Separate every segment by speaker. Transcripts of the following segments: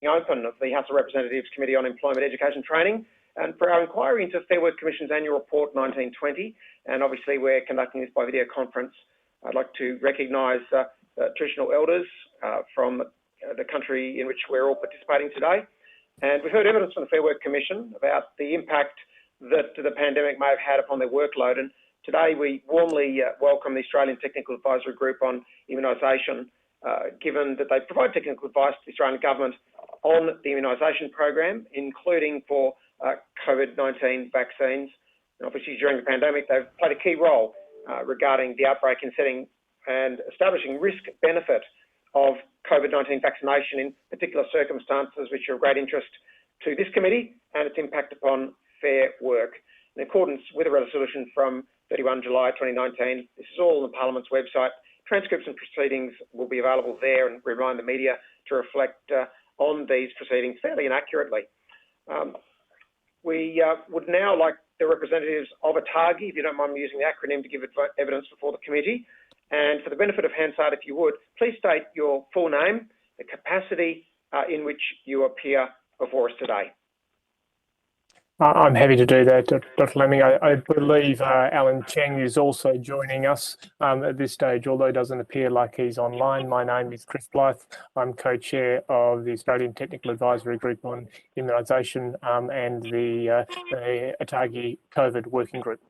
Speaker 1: open of the House of Representatives Committee on Employment, Education Training, and for our inquiry into Fair Work Commission's annual report 1920. And obviously we're conducting this by video conference. I'd like to recognise traditional elders from the country in which we're all participating today. And we've heard evidence from the Fair Work Commission about the impact that the pandemic may have had upon their workload. And today we warmly welcome the Australian Technical Advisory Group on Immunisation, given that they provide technical advice to the Australian Government on the immunisation program, including for COVID-19 vaccines. And obviously during the pandemic, they've played a key role regarding the outbreak in setting and establishing risk-benefit of COVID-19 vaccination in particular circumstances which are of great interest to this committee and its impact upon fair work. In accordance with a resolution from 31 July 2019, this is all on the Parliament's website. Transcripts and proceedings will be available there, and we remind the media to reflect on these proceedings fairly and accurately. We would now like the representatives of ATAGI, if you don't mind me using the acronym, to give evidence before the committee. And for the benefit of Hansard, if you would, please state your full name, the capacity in which you appear before us today.
Speaker 2: I'm happy to do that, Dr. Laming. I believe Alan Cheng is also joining us at this stage, although it doesn't appear like he's online. My name is Chris Blythe. I'm co-chair of the Australian Technical Advisory Group on Immunisation and the ATAGI COVID Working Group.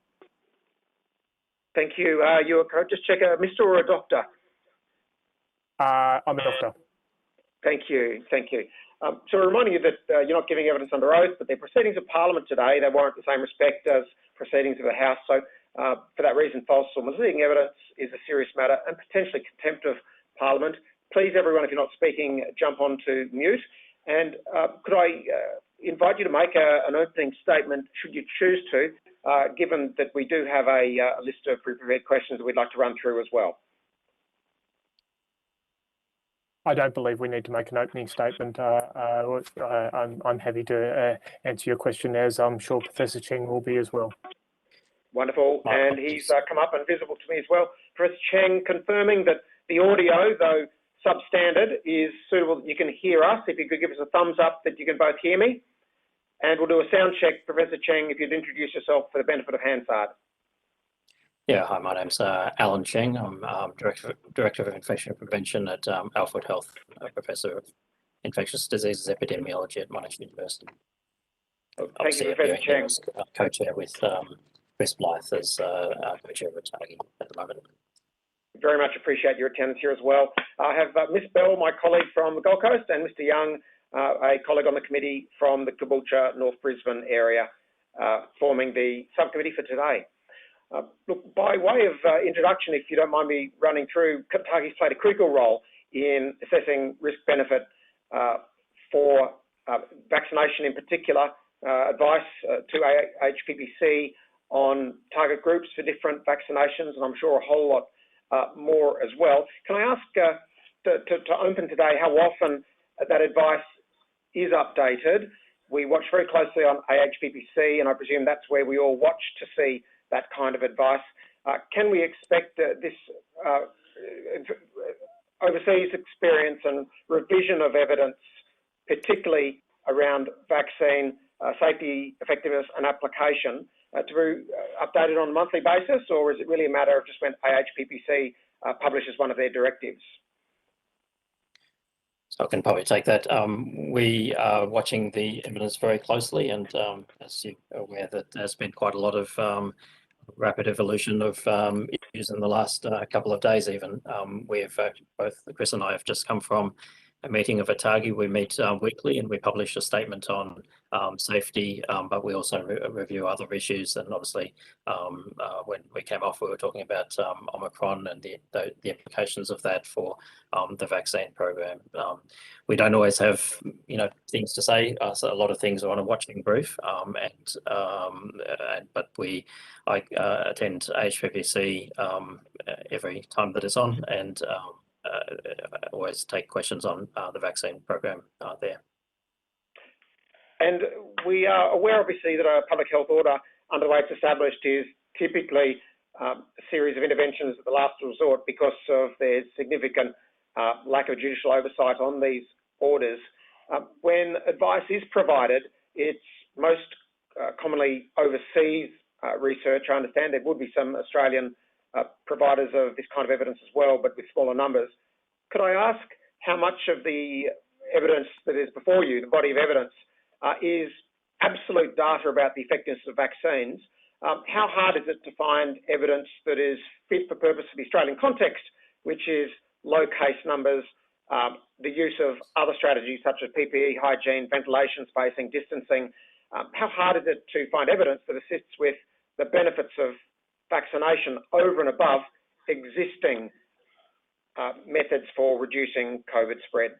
Speaker 1: Thank you. Just check a Mr. or a doctor?
Speaker 2: I'm a doctor.
Speaker 1: Thank you. Thank you. So reminding you that you're not giving evidence under oath, but they're proceedings of Parliament today. They warrant the same respect as proceedings of the House. So for that reason, false or misleading evidence is a serious matter and potentially contempt of Parliament. Please, everyone, if you're not speaking, jump on to mute. And could I invite you to make an opening statement, should you choose to, given that we do have a list of pre-prepared questions that we'd like to run through as well.
Speaker 2: I don't believe we need to make an opening statement. I'm happy to answer your question, as I'm sure Professor Cheng will be as well.
Speaker 1: Wonderful, and he's come up and visible to me as well. Professor Cheng confirming that the audio, though substandard, is suitable, you can hear us. If you could give us a thumbs up that you can both hear me. And we'll do a sound check. Professor Cheng, if you'd introduce yourself for the benefit of Hansard.
Speaker 3: Yeah, hi, my name's Alan Cheng. I'm Director of Infection Prevention at Alfred Health, Professor of Infectious Diseases Epidemiology at Monash University.
Speaker 1: Thank you, Professor Cheng.
Speaker 3: Co-chair with Chris Blythe as co-chair of ATAGI at the moment.
Speaker 1: Very much appreciate your attendance here as well. I have Miss Bell, my colleague from the Gold Coast, and Mr. Young, a colleague on the committee from the Caboolture, North Brisbane area, forming the subcommittee for today. Look, by way of introduction, if you don't mind me running through, ATAGI's played a critical role in assessing risk-benefit for vaccination in particular, advice to AHPPC on target groups for different vaccinations, and I'm sure a whole lot more as well. Can I ask to open today how often that advice is updated? We watch very closely on AHPPC, and I presume that's where we all watch to see that kind of advice. Can we expect this overseas experience and revision of evidence, particularly around vaccine safety, effectiveness and application, to be updated on a monthly basis, or is it really a matter of just when AHPPC publishes one of their directives?
Speaker 3: So I can probably take that. We are watching the evidence very closely, and as you're aware, that there's been quite a lot of rapid evolution of issues in the last couple of days even. We've both Chris and I have just come from a meeting of ATAGI. We meet weekly and we publish a statement on safety, but we also review other issues. And obviously, when we came off, we were talking about Omicron and the implications of that for the vaccine program. We don't always have things to say. So a lot of things are on a watching brief, but I attend AHPPC every time that it's on, and always take questions on the vaccine program there.
Speaker 1: And we are aware, obviously, that a public health order under the way it's established is typically a series of interventions at the last resort because of their significant lack of judicial oversight on these orders. When advice is provided, it's most commonly overseas research. I understand there would be some Australian providers of this kind of evidence as well, but with smaller numbers. Could I ask how much of the evidence that is before you, the body of evidence, is absolute data about the effectiveness of vaccines? How hard is it to find evidence that is fit for purpose for the Australian context, which is low case numbers, the use of other strategies such as PPE, hygiene, ventilation, spacing, distancing? How hard is it to find evidence that assists with the benefits of vaccination over and above existing methods for reducing COVID spread?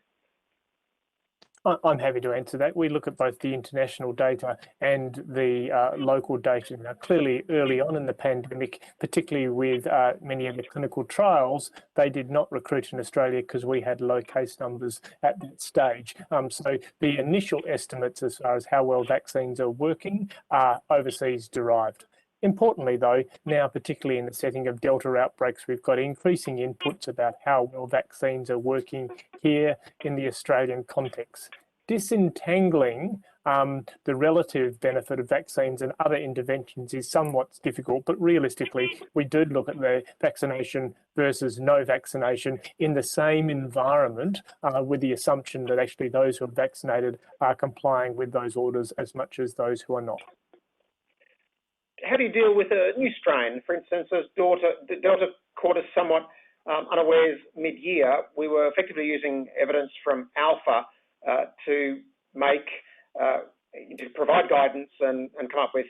Speaker 2: I'm happy to answer that. We look at both the international data and the local data. Now, clearly, early on in the pandemic, particularly with many of the clinical trials, they did not recruit in Australia because we had low case numbers at that stage. So the initial estimates as far as how well vaccines are working are overseas derived. Importantly, though, now particularly in the setting of Delta outbreaks, we've got increasing inputs about how well vaccines are working here in the Australian context. Disentangling the relative benefit of vaccines and other interventions is somewhat difficult, but realistically, we do look at the vaccination versus no vaccination in the same environment with the assumption that actually those who are vaccinated are complying with those orders as much as those who are not.
Speaker 1: How do you deal with a new strain? For instance, as Delta caught us somewhat unawares mid-year, we were effectively using evidence from Alpha to provide guidance and come up with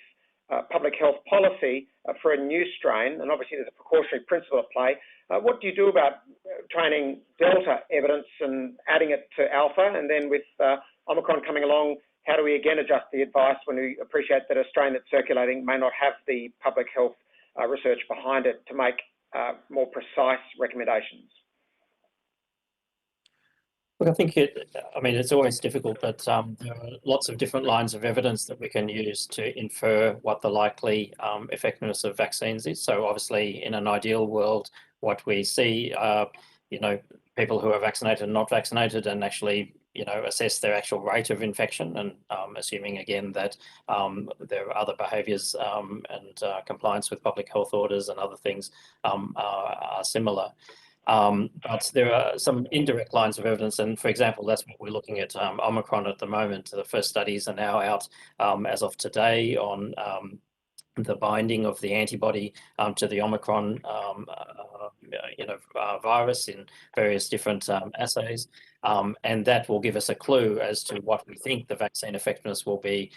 Speaker 1: public health policy for a new strain, and obviously there's a precautionary principle at play. What do you do about training Delta evidence and adding it to Alpha, and then with Omicron coming along, how do we again adjust the advice when we appreciate that a strain that's circulating may not have the public health research behind it to make more precise recommendations?
Speaker 3: Look, I think it's always difficult, but there are lots of different lines of evidence that we can use to infer what the likely effectiveness of vaccines is. So obviously, in an ideal world, what we see are, people who are vaccinated and not vaccinated, and actually, assess their actual rate of infection, and assuming again that there are other behaviours and compliance with public health orders and other things are similar. But there are some indirect lines of evidence, and for example, that's what we're looking at Omicron at the moment. The first studies are now out as of today on the binding of the antibody to the Omicron virus in various different assays. And that will give us a clue as to what we think the vaccine effectiveness will be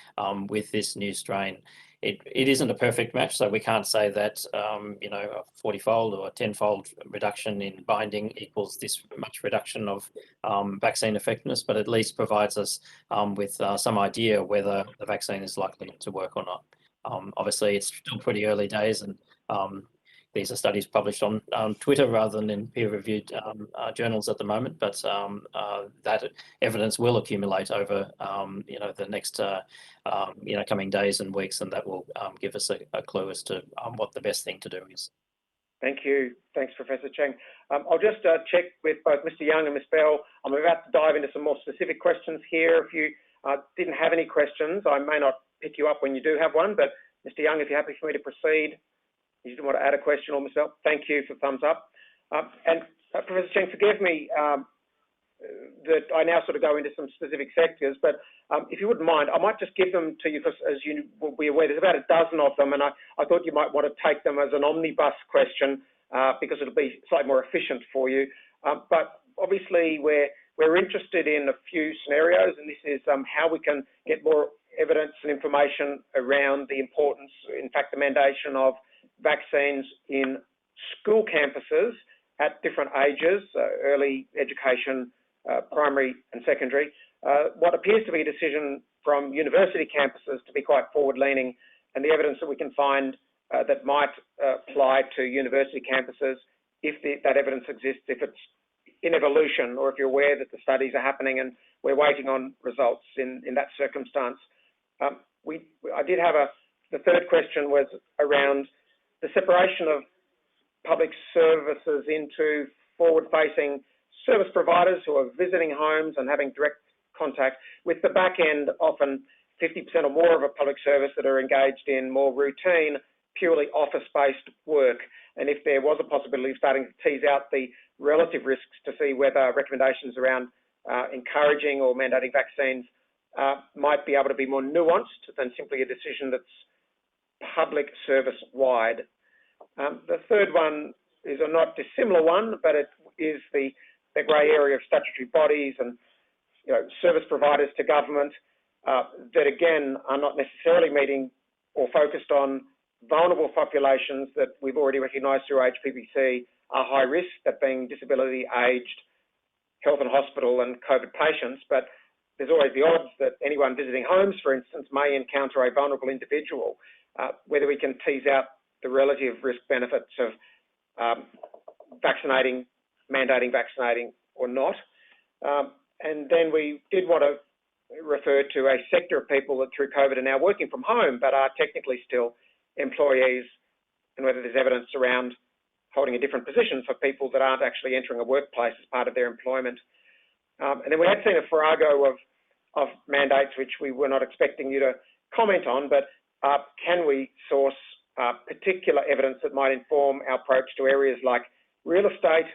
Speaker 3: with this new strain. It isn't a perfect match, so we can't say that a 40-fold or a 10-fold reduction in binding equals this much reduction of vaccine effectiveness, but at least provides us with some idea whether the vaccine is likely to work or not. Obviously, it's still pretty early days, and these are studies published on Twitter rather than in peer-reviewed journals at the moment. But that evidence will accumulate over the next coming days and weeks, and that will give us a clue as to what the best thing to do is.
Speaker 1: Thank you. Thanks, Professor Cheng. I'll just check with both Mr. Young and Ms. Bell. I'm about to dive into some more specific questions here. If you didn't have any questions, I may not pick you up when you do have one, but Mr. Young, if you're happy for me to proceed, you didn't want to add a question or myself, thank you for thumbs up. And Professor Cheng, forgive me that I now sort of go into some specific sectors, but if you wouldn't mind, I might just give them to you because, as you will be aware, there's about a dozen of them, and I thought you might want to take them as an omnibus question because it'll be slightly more efficient for you. But obviously, we're interested in a few scenarios, and this is how we can get more evidence and information around the importance, in fact, the mandation of vaccines in school campuses at different ages, early education, primary and secondary. What appears to be a decision from university campuses to be quite forward-leaning, and the evidence that we can find that might apply to university campuses, if that evidence exists, if it's in evolution, or if you're aware that the studies are happening and we're waiting on results in that circumstance. I did have the third question was around the separation of public services into forward-facing service providers who are visiting homes and having direct contact, with the back end often 50% or more of a public service that are engaged in more routine, purely office-based work. And if there was a possibility of starting to tease out the relative risks to see whether recommendations around encouraging or mandating vaccines might be able to be more nuanced than simply a decision that's public service wide. The third one is a not dissimilar one, but it is the grey area of statutory bodies and service providers to government that again are not necessarily meeting or focused on vulnerable populations that we've already recognised through HPPC are high risk, that being disability, aged, health and hospital and COVID patients. But there's always the odds that anyone visiting homes, for instance, may encounter a vulnerable individual. Whether we can tease out the relative risk benefits of mandating vaccinating or not. And then we did want to refer to a sector of people that through COVID are now working from home, but are technically still employees, and whether there's evidence around holding a different position for people that aren't actually entering a workplace as part of their employment. And then we had seen a farrago of mandates, which we were not expecting you to comment on, but can we source particular evidence that might inform our approach to areas like real estate,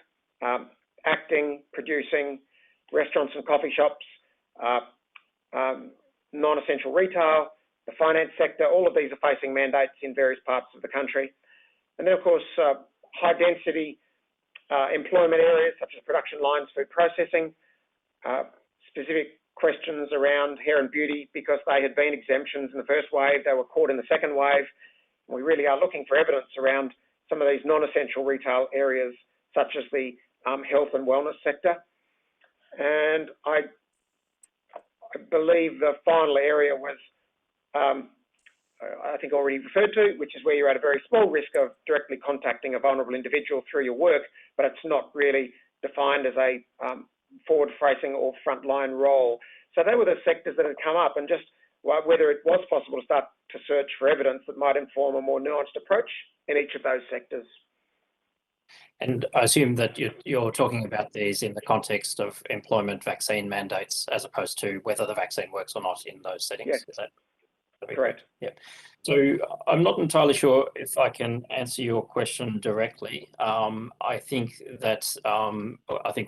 Speaker 1: acting, producing, restaurants and coffee shops, non-essential retail, the finance sector. All of these are facing mandates in various parts of the country. And then, of course, high density employment areas such as production lines, food processing, specific questions around hair and beauty because they had been exemptions in the first wave, they were caught in the second wave. We really are looking for evidence around some of these non-essential retail areas such as the health and wellness sector. And I believe the final area was, I think already referred to, which is where you're at a very small risk of directly contacting a vulnerable individual through your work, but it's not really defined as a forward-facing or frontline role. So they were the sectors that had come up, and just whether it was possible to start to search for evidence that might inform a more nuanced approach in each of those sectors.
Speaker 3: And I assume that you're talking about these in the context of employment vaccine mandates as opposed to whether the vaccine works or not in those settings.
Speaker 1: Yes.
Speaker 3: Is that
Speaker 1: correct?
Speaker 3: Yeah. So I'm not entirely sure if I can answer your question directly. I think that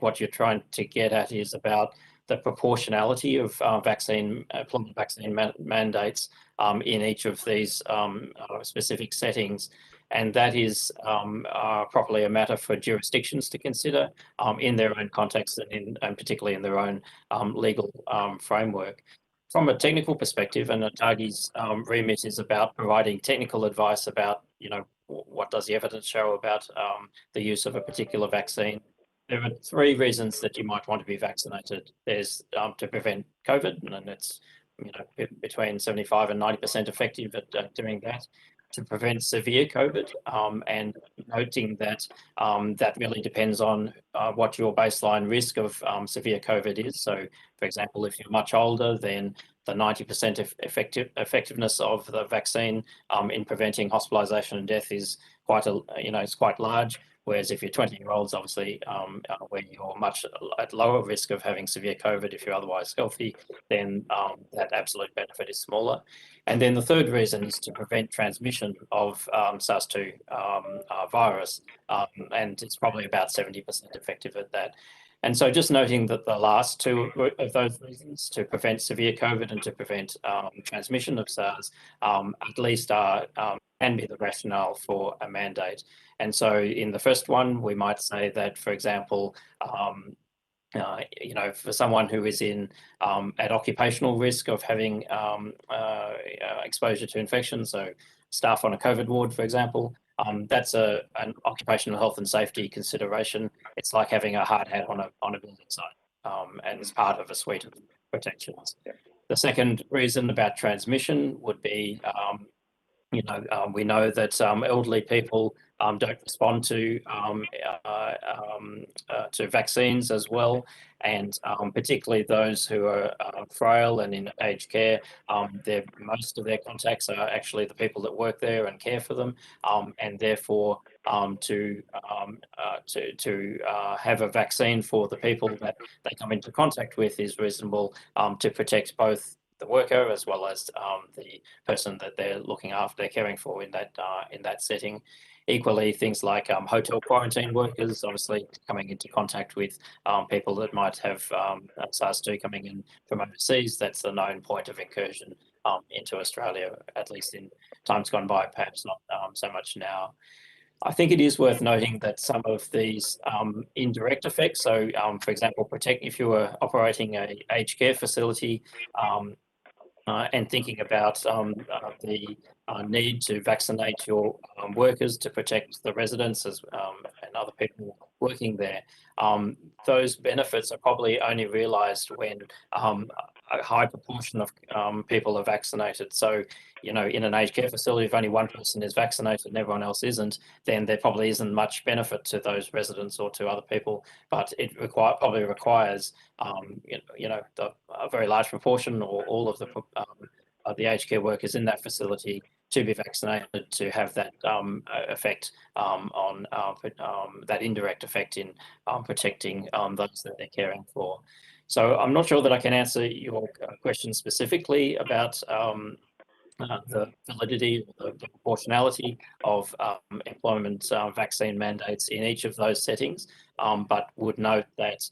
Speaker 3: what you're trying to get at is about the proportionality of vaccine mandates in each of these specific settings. And that is probably a matter for jurisdictions to consider in their own context and particularly in their own legal framework. From a technical perspective, and ATAGI's remit is about providing technical advice about, what does the evidence show about the use of a particular vaccine. There are three reasons that you might want to be vaccinated. There's to prevent COVID, and it's between 75 and 90% effective at doing that. To prevent severe COVID, and noting that that really depends on what your baseline risk of severe COVID is. So, for example, if you're much older, then the 90% effectiveness of the vaccine in preventing hospitalisation and death is quite it's quite large. Whereas if you're 20-year-olds, obviously, where you're much at lower risk of having severe COVID if you're otherwise healthy, then that absolute benefit is smaller. And then the third reason is to prevent transmission of SARS-2 virus, and it's probably about 70% effective at that. And so just noting that the last two of those reasons, to prevent severe COVID and to prevent transmission of SARS, at least can be the rationale for a mandate. And so in the first one, we might say that, for example, for someone who is at occupational risk of having exposure to infection, so staff on a COVID ward, for example, that's an occupational health and safety consideration. It's like having a hard hat on a building site, and it's part of a suite of protections.
Speaker 1: Yeah.
Speaker 3: The second reason about transmission would be, we know that elderly people don't respond to vaccines as well, and particularly those who are frail and in aged care. Most of their contacts are actually the people that work there and care for them, and therefore to have a vaccine for the people that they come into contact with is reasonable to protect both the worker as well as the person that they're looking after, they're caring for in that setting. Equally, things like hotel quarantine workers, obviously coming into contact with people that might have SARS-2 coming in from overseas. That's a known point of incursion into Australia, at least in times gone by, perhaps not so much now. I think it is worth noting that some of these indirect effects, so for example, if you were operating a aged care facility and thinking about the need to vaccinate your workers to protect the residents and other people working there, those benefits are probably only realised when a high proportion of people are vaccinated. So, in an aged care facility, if only one person is vaccinated and everyone else isn't, then there probably isn't much benefit to those residents or to other people. But it probably requires, a very large proportion or all of the aged care workers in that facility to be vaccinated to have that effect on that indirect effect in protecting those that they're caring for. So I'm not sure that I can answer your question specifically about the validity, the proportionality of employment vaccine mandates in each of those settings, but would note that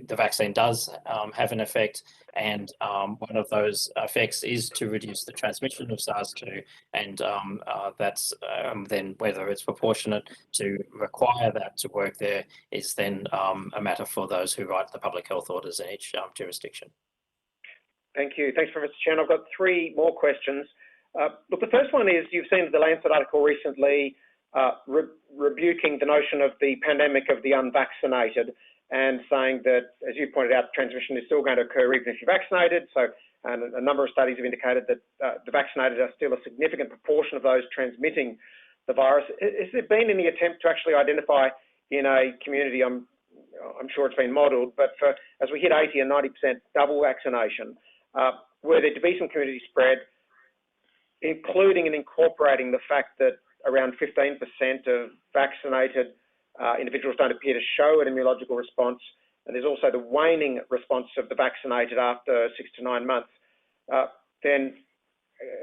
Speaker 3: the vaccine does have an effect, and one of those effects is to reduce the transmission of SARS-2, and that's then whether it's proportionate to require that to work there is then a matter for those who write the public health orders in each jurisdiction.
Speaker 1: Thank you. Thanks very much, Mr. Chairman. I've got three more questions. Look, the first one is, you've seen the Lancet article recently rebuking the notion of the pandemic of the unvaccinated and saying that, as you pointed out, transmission is still going to occur even if you're vaccinated. So a number of studies have indicated that the vaccinated are still a significant proportion of those transmitting the virus. Has there been any attempt to actually identify in a community, I'm sure it's been modelled, but as we hit 80 and 90% double vaccination, were there to be some community spread, including and incorporating the fact that around 15% of vaccinated individuals don't appear to show an immunological response, and there's also the waning response of the vaccinated after 6 to 9 months, then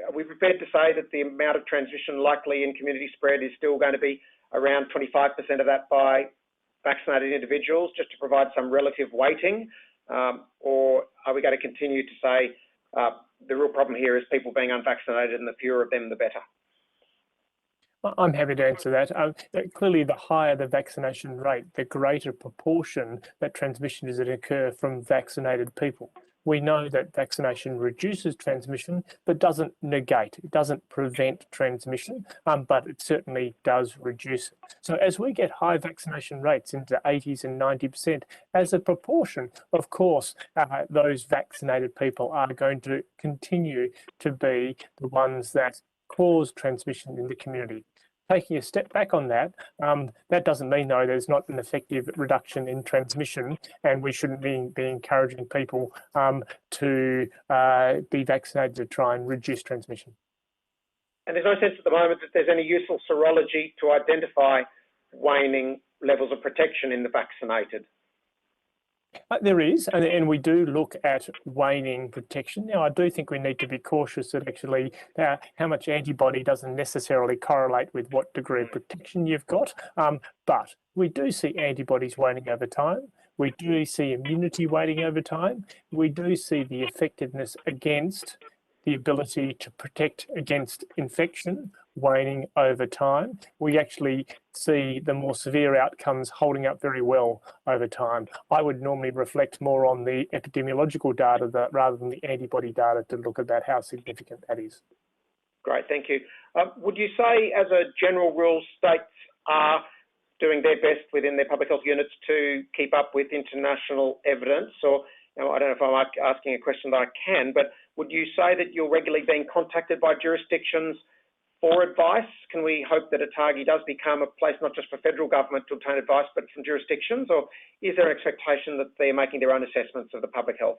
Speaker 1: are we prepared to say that the amount of transmission likely in community spread is still going to be around 25% of that by vaccinated individuals, just to provide some relative weighting? Or are we going to continue to say the real problem here is people being unvaccinated, and the fewer of them, the better?
Speaker 2: I'm happy to answer that. Clearly, the higher the vaccination rate, the greater proportion that transmission is to occur from vaccinated people. We know that vaccination reduces transmission, but doesn't negate, it doesn't prevent transmission, but it certainly does reduce it. So as we get high vaccination rates into 80s and 90%, as a proportion, of course, those vaccinated people are going to continue to be the ones that cause transmission in the community. Taking a step back on that, that doesn't mean, though, there's not an effective reduction in transmission, and we shouldn't be encouraging people to be vaccinated to try and reduce transmission.
Speaker 1: And there's no sense at the moment that there's any useful serology to identify waning levels of protection in the vaccinated?
Speaker 2: There is, and we do look at waning protection. Now, I do think we need to be cautious that actually how much antibody doesn't necessarily correlate with what degree of protection you've got, but we do see antibodies waning over time. We do see immunity waning over time. We do see the effectiveness against the ability to protect against infection waning over time. We actually see the more severe outcomes holding up very well over time. I would normally reflect more on the epidemiological data rather than the antibody data to look at how significant that is.
Speaker 1: Great, thank you. Would you say, as a general rule, states are doing their best within their public health units to keep up with international evidence? Or, I don't know if I'm asking a question that I can, but would you say that you're regularly being contacted by jurisdictions for advice? Can we hope that ATAGI does become a place not just for federal government to obtain advice, but from jurisdictions, or is there an expectation that they're making their own assessments of the public health?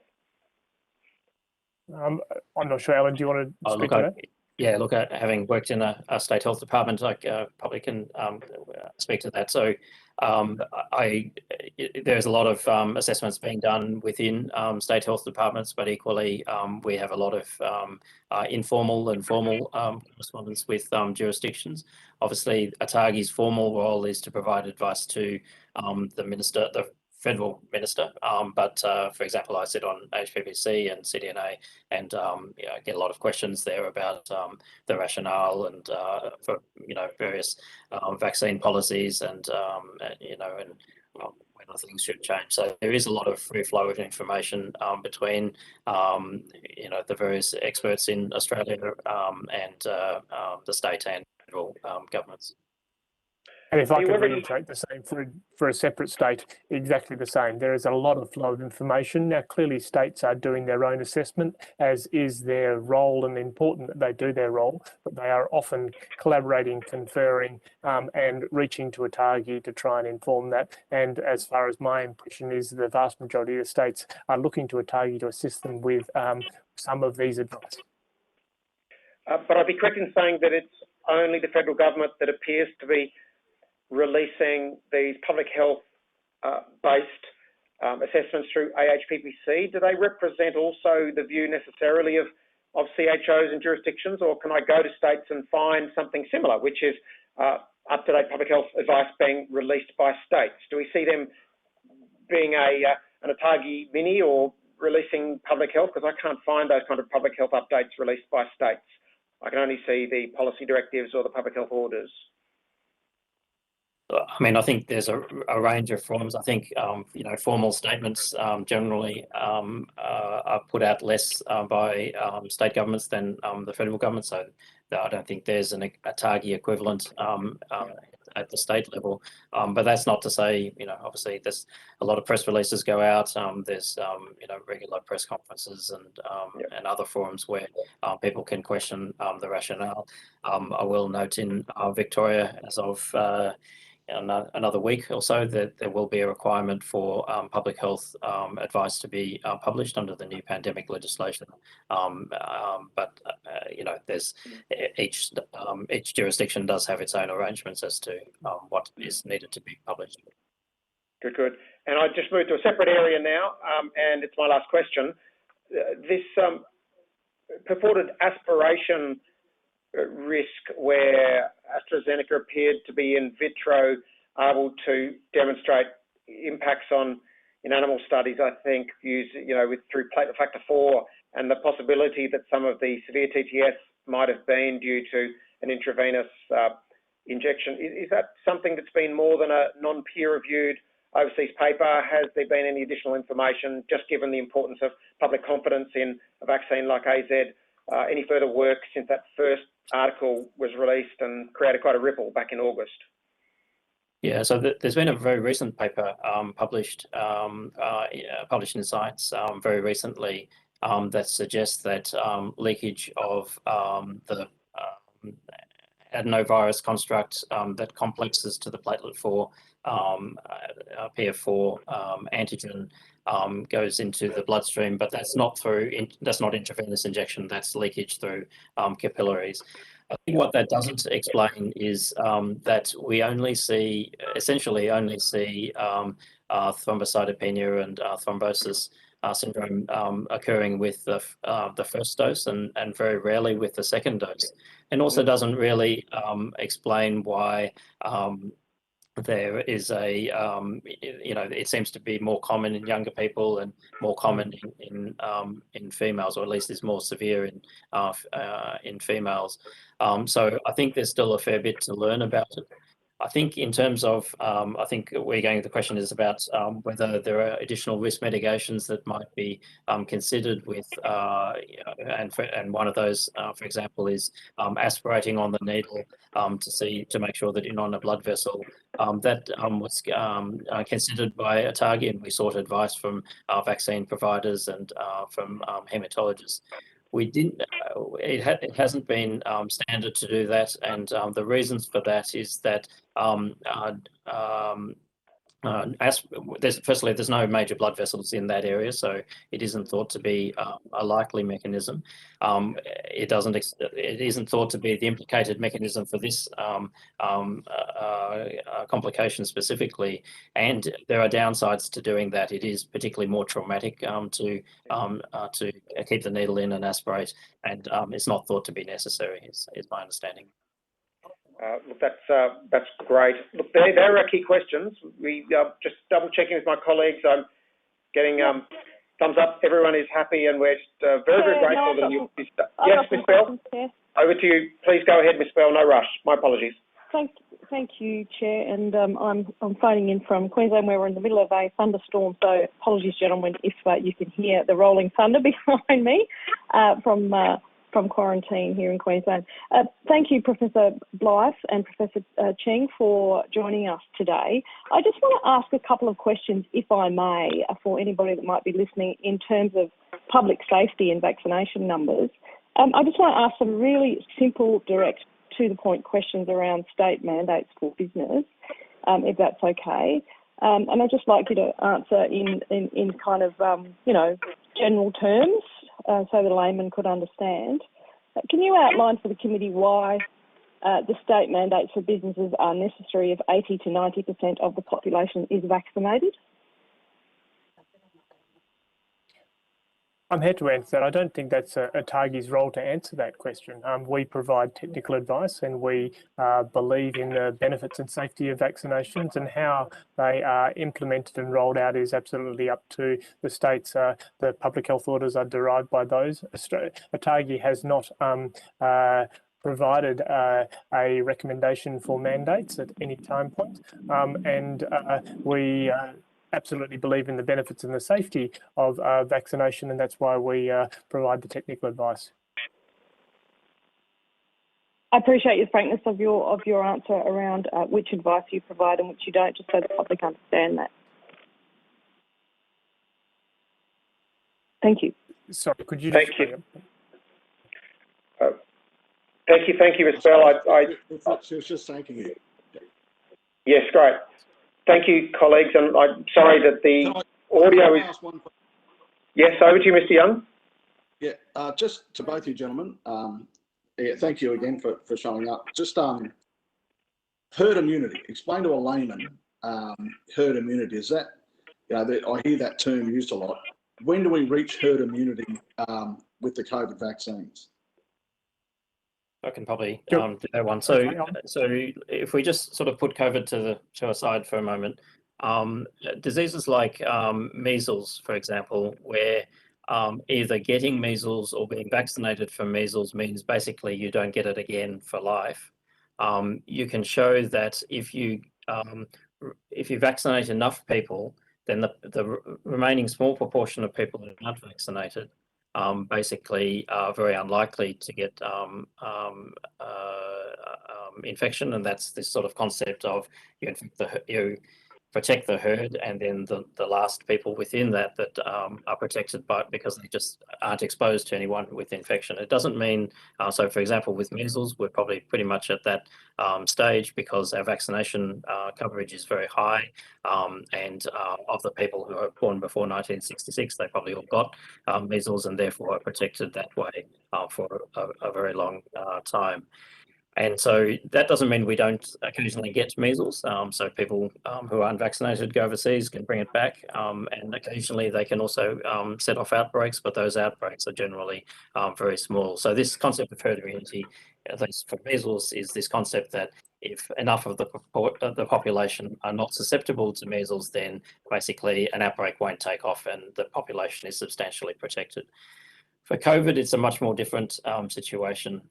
Speaker 2: I'm not sure, Alan, do you want to speak to that?
Speaker 3: Yeah, look, having worked in a state health department, I probably can speak to that. So there's a lot of assessments being done within state health departments, but equally we have a lot of informal and formal correspondence with jurisdictions. Obviously, ATAGI's formal role is to provide advice to the federal minister, but for example, I sit on HPPC and CDNA, and get a lot of questions there about the rationale and for various vaccine policies and whether things should change. So there is a lot of free flow of information between the various experts in Australia and the state and federal governments.
Speaker 2: And if I could reiterate the same for a separate state, exactly the same. There is a lot of flow of information. Now, clearly states are doing their own assessment, as is their role, and important that they do their role, but they are often collaborating, conferring, and reaching to ATAGI to try and inform that. And as far as my impression is, the vast majority of states are looking to ATAGI to assist them with some of these advice.
Speaker 1: But I'd be correct in saying that it's only the federal government that appears to be releasing these public health based assessments through AHPPC. Do they represent also the view necessarily of CHOs and jurisdictions, or can I go to states and find something similar, which is up-to-date public health advice being released by states? Do we see them being an ATAGI mini or releasing public health? Because I can't find those kind of public health updates released by states. I can only see the policy directives or the public health orders.
Speaker 3: I mean, I think there's a range of forms. I think, formal statements generally are put out less by state governments than the federal government. So I don't think there's an ATAGI equivalent at the state level. But that's not to say, obviously there's a lot of press releases go out. There's, regular press conferences and other forums where people can question the rationale. I will note in Victoria, as of another week or so, that there will be a requirement for public health advice to be published under the new pandemic legislation. But there's each jurisdiction does have its own arrangements as to what is needed to be published.
Speaker 1: Good. And I just moved to a separate area now, and it's my last question. This purported aspiration risk where AstraZeneca appeared to be in vitro able to demonstrate impacts in animal studies, I think, through platelet factor 4, and the possibility that some of the severe TTS might have been due to an intravenous injection. Is that something that's been more than a non-peer-reviewed overseas paper? Has there been any additional information, just given the importance of public confidence in a vaccine like AZ? Any further work since that first article was released and created quite a ripple back in August?
Speaker 3: Yeah, so there's been a very recent paper published in Science very recently that suggests that leakage of the adenovirus construct that complexes to the platelet 4 PF4 antigen goes into the bloodstream, but that's not intravenous injection. That's leakage through capillaries. I think what that doesn't explain is that we essentially only see thrombocytopenia and thrombosis syndrome occurring with the first dose and very rarely with the second dose, and also doesn't really explain why there is it seems to be more common in younger people and more common in females, or at least is more severe in females. So I think there's still a fair bit to learn about it. I think in terms of, I think the question is about whether there are additional risk mitigations that might be considered with, and one of those, for example, is aspirating on the needle to make sure that you're not on a blood vessel. That was considered by ATAGI, and we sought advice from vaccine providers and from hematologists. we didn't. It hasn't been standard to do that, and the reasons for that is that there's no major blood vessels in that area, so it isn't thought to be a likely mechanism. It isn't thought to be the implicated mechanism for this complication specifically, and there are downsides to doing that. It is particularly more traumatic to keep the needle in and aspirate, and it's not thought to be necessary. Is my understanding.
Speaker 1: Look, that's great. Look, there are key questions. We just double checking with my colleagues. I'm getting thumbs up. Everyone is happy, and we're just very grateful that you. Yes, Ms. Bell. Over to you. Please go ahead, Ms. Bell. No rush. My apologies.
Speaker 4: Thank you, Chair. And I'm phoning in from Queensland, where we're in the middle of a thunderstorm. So apologies, gentlemen, if you can hear the rolling thunder behind me from quarantine here in Queensland. Thank you, Professor Blyth and Professor Cheng, for joining us today. I just want to ask a couple of questions, if I may, for anybody that might be listening in terms of public safety and vaccination numbers. I just want to ask some really simple, direct, to-the-point questions around state mandates for business, if that's okay. And I'd just like you to answer in kind of, general terms, so the layman could understand. Can you outline for the committee why the state mandates for businesses are necessary if 80 to 90% of the population is vaccinated?
Speaker 2: I'm here to answer that. I don't think that's ATAGI's role to answer that question. We provide technical advice, and we believe in the benefits and safety of vaccinations, and how they are implemented and rolled out is absolutely up to the states. The public health orders are derived by those. ATAGI has not provided a recommendation for mandates at any time point, and we absolutely believe in the benefits and the safety of vaccination, and that's why we provide the technical advice.
Speaker 4: I appreciate your frankness of your answer around which advice you provide and which you don't, just so the public understand that. Thank you.
Speaker 2: Sorry, could you?
Speaker 1: Thank you. Thank you, Ms. Bell.
Speaker 5: She was just thanking you.
Speaker 1: Yes, great. Thank you, colleagues, and I'm sorry that the audio is... Yes, over to you, Mr. Young.
Speaker 5: Yeah, just to both you gentlemen, thank you again for showing up. Just herd immunity. Explain to a layman herd immunity. Is that, I hear that term used a lot. When do we reach herd immunity with the COVID vaccines?
Speaker 3: I can probably do that one. So if we just sort of put COVID to aside for a moment, diseases like measles, for example, where either getting measles or being vaccinated for measles means basically you don't get it again for life. You can show that if you vaccinate enough people, then the remaining small proportion of people who are not vaccinated basically are very unlikely to get infection, and that's this sort of concept of you protect the herd, and then the last people within that are protected because they just aren't exposed to anyone with infection. It doesn't mean, so for example, with measles, we're probably pretty much at that stage because our vaccination coverage is very high, and of the people who were born before 1966, they probably all got measles and therefore are protected that way for a very long time. And so that doesn't mean we don't occasionally get measles. So people who are unvaccinated go overseas, can bring it back, and occasionally they can also set off outbreaks, but those outbreaks are generally very small. So this concept of herd immunity, at least for measles, is this concept that if enough of the population are not susceptible to measles, then basically an outbreak won't take off and the population is substantially protected. For COVID, it's a much more different situation.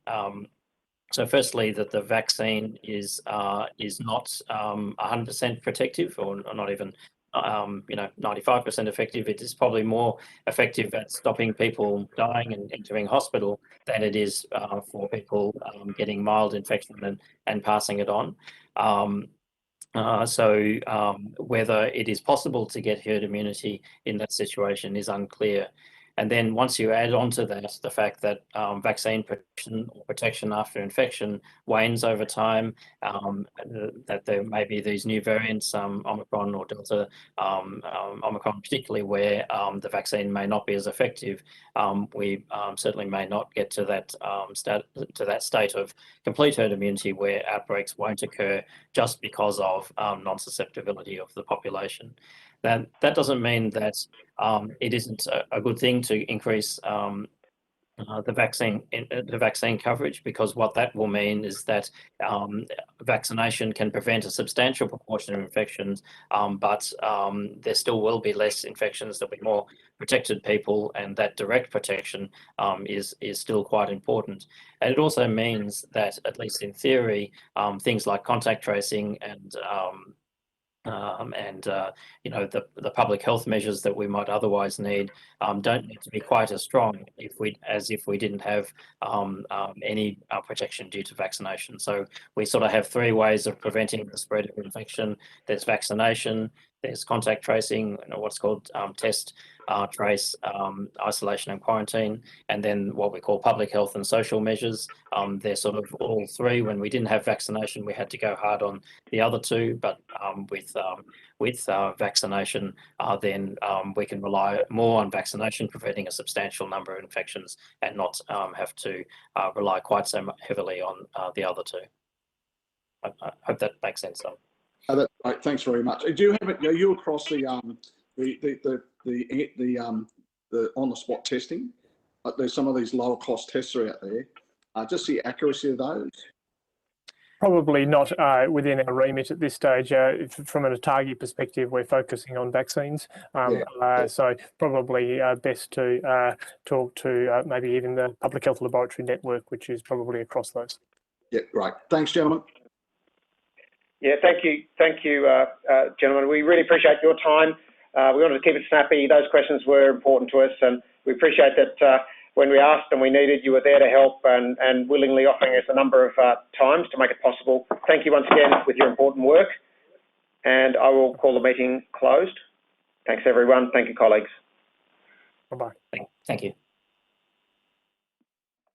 Speaker 3: So firstly, that the vaccine is not 100% protective, or not even 95% effective. It is probably more effective at stopping people dying and entering hospital than it is for people getting mild infection and passing it on. So whether it is possible to get herd immunity in that situation is unclear. And then once you add on to that the fact that vaccine protection after infection wanes over time, that there may be these new variants, Omicron or Delta, Omicron particularly, where the vaccine may not be as effective, we certainly may not get to that state of complete herd immunity where outbreaks won't occur just because of non-susceptibility of the population. That doesn't mean that it isn't a good thing to increase the vaccine coverage, because what that will mean is that vaccination can prevent a substantial proportion of infections, but there still will be less infections. There'll be more protected people, and that direct protection is still quite important. And it also means that, at least in theory, things like contact tracing and you know, the public health measures that we might otherwise need don't need to be quite as strong as if we didn't have any protection due to vaccination. So we sort of have three ways of preventing the spread of infection. There's vaccination, there's contact tracing, what's called test, trace, isolation and quarantine, and then what we call public health and social measures. They're sort of all three. When we didn't have vaccination, we had to go hard on the other two, but with vaccination, then we can rely more on vaccination preventing a substantial number of infections and not have to rely quite so heavily on the other two. I hope that makes sense.
Speaker 5: Right, thanks very much. Do you have it? Are you across the on-the-spot testing? There's some of these lower cost tests are out there. Just the accuracy of those.
Speaker 2: Probably not within our remit at this stage. From an ATAGI perspective, we're focusing on vaccines. So probably best to talk to maybe even the Public Health Laboratory Network, which is probably across those.
Speaker 5: Yeah, great. Thanks, gentlemen.
Speaker 1: Yeah, thank you, gentlemen. We really appreciate your time. We wanted to keep it snappy. Those questions were important to us, and we appreciate that when we asked and we needed, you were there to help and willingly offering us a number of times to make it possible. Thank you once again with your important work, and I will call the meeting closed. Thanks, everyone. Thank you, colleagues.
Speaker 2: Bye-bye.
Speaker 3: Thank you.